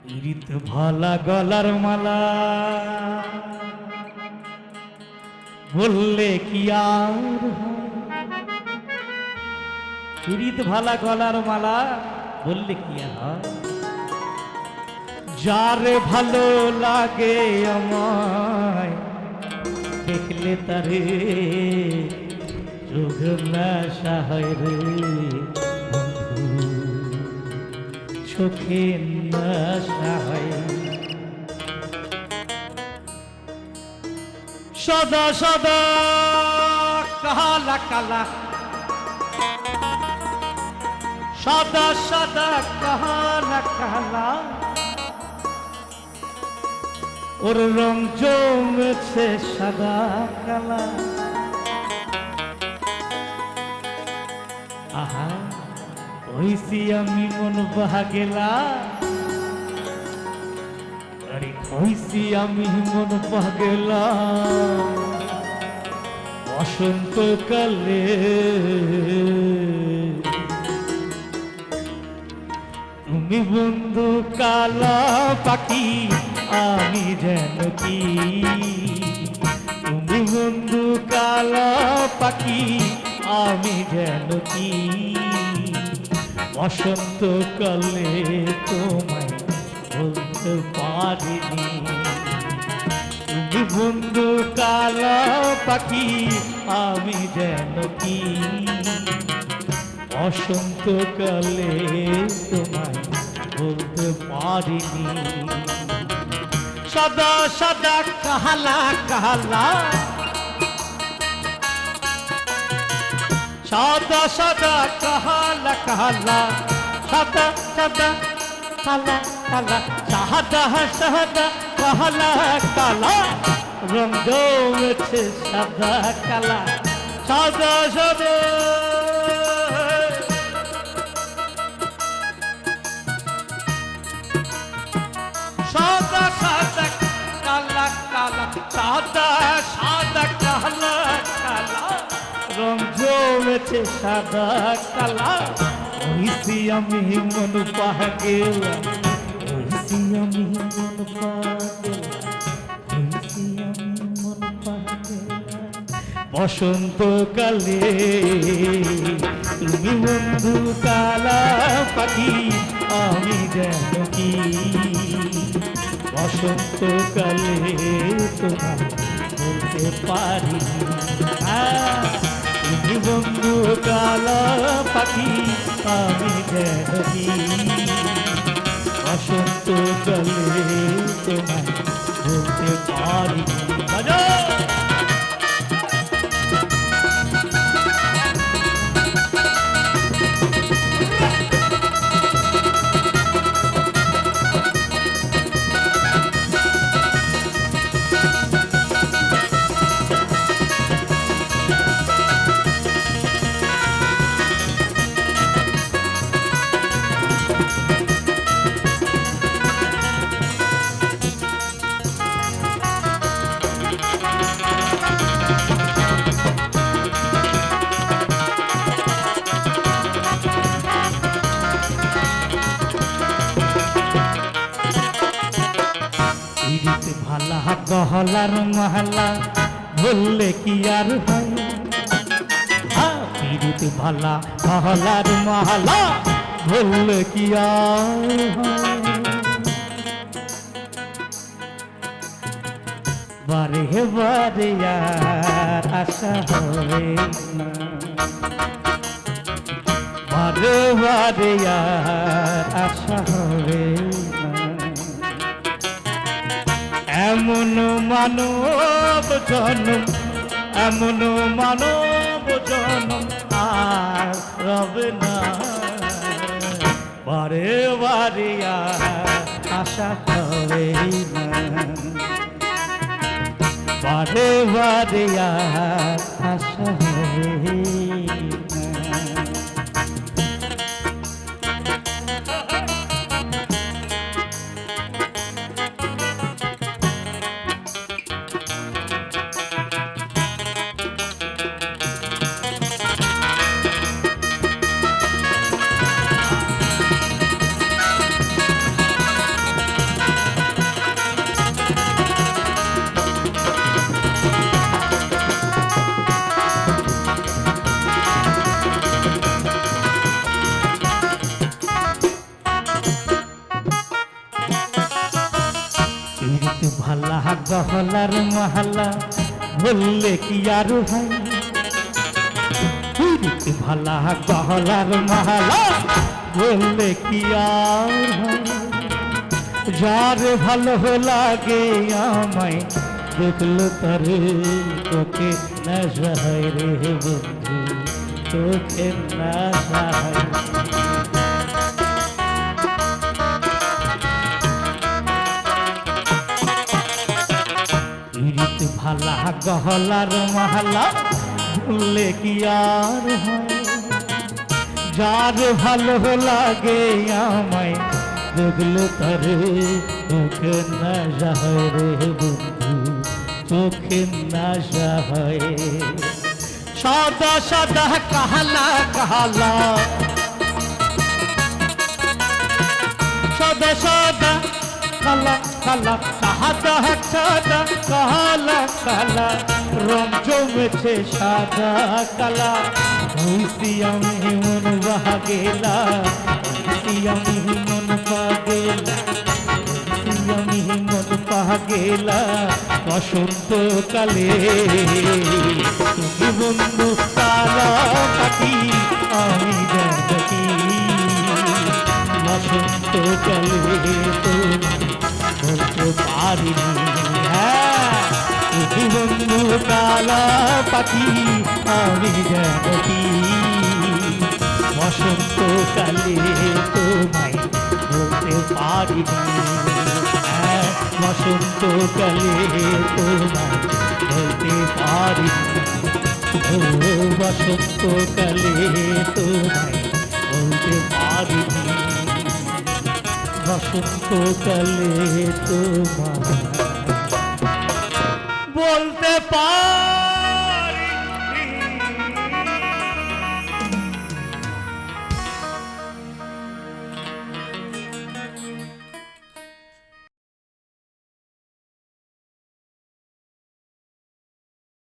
পিরিত ভালা গলার মালা বললে কি আর পিরিত ভালা গলার মালা বললে কি আর হয়? যারে ভালো লাগে আমায় দেখলে তারে চোখ নেশা হয় রে বন্ধু, চোখে নেশা হয়। সদা সদা কালা কালা, সদা সদা কালা কালা, ওর রং জমেছে সাদা কালা। আহা হইছি আমি মন বাগেলা, আরে হইছি আমি মন বাগেলা বসন্তকালে। তুমি বন্ধু কালা পাখি আমি যেন কি, তুমি বন্ধু কালা পাখি আমি যেন কি, বসন্তকালে তোমায় বলতে পারিনি। তুমি বন্ধু কালা পাখি আমি যেন কি, বসন্তকালে তোমায় বলতে পারিনি। সদা সদা কালা কালা, সদা সদা কালা কালা, সদা সদা কালা কালা, সাদা সাদা কালা কালা, রং জমেছে সাদা কালা। সাদা সাদা সাদা সাদা কালা কালা, সাদা সাদা কালা কালা, রং জমেছে সাদা কালা। হইছি আমি মন পাগেলা, হইছি আমি মন পাগেলা, হইছি আমি মন পাগেলা বসন্তকালে। তুমি বন্ধু কালা পাখি আমি যেন কি, বসন্তকালে তোমার বলতে পারি। তুমি বন্ধু কালা পাখি আমি যেন কি, বসন্তকালে তোমার বলতে পারি। ভালা গহলার মহলা বললে কি আর হয়? পিরিত ভালা গহলার মহলা বললে কি আর হয়? বারে বারে আর আশা হয় না, বারে বারে আর আশা হয় না। এমন মানব জনম, এমন মানব জনম আর রবে না। বারে বারে আশা হবে না, বারে বারে আশা হবে না। গহলার মহল্লা বললে কি আর হয় রীতি ভালা গহলার মহল্লা বললে কি আর হয় যার ভালো লাগে আমায় দেখলো তারে তোকে নেশা হয় রে বন্ধু তোকে নেশা হয় রীত ভালা গহলার মহল্লা ভুললে কি আর হয় যার ভালো লাগে আমায় দেখলো তারে তোকে নেশা হয় রে বন্ধু তোকে নেশা হয় সাদা সাদা কালা কালা সাদা সাদা কালা কালা সাদা সাদা কালা কালা রং জমেছে সাদা কালা হইছি আমি মন বাগেলা হইছি আমি মন পাগেলা হইছি আমি মন পাগেলা বসন্তকালে তুমি বন্ধু কালা পাখি আমি জানি বসন্তকালে বলতে পারিনি হ্যাঁ তুমি বন্ধু কালা পাখি আমি জানি বসন্তকালে তোমায় বলতে পারিনি হ্যাঁ বসন্তকালে তোমায় বলতে পারিনি ও বসন্তকালে তোমায় বলতে পারিনি বসন্তকালে তোমায় বলতে পার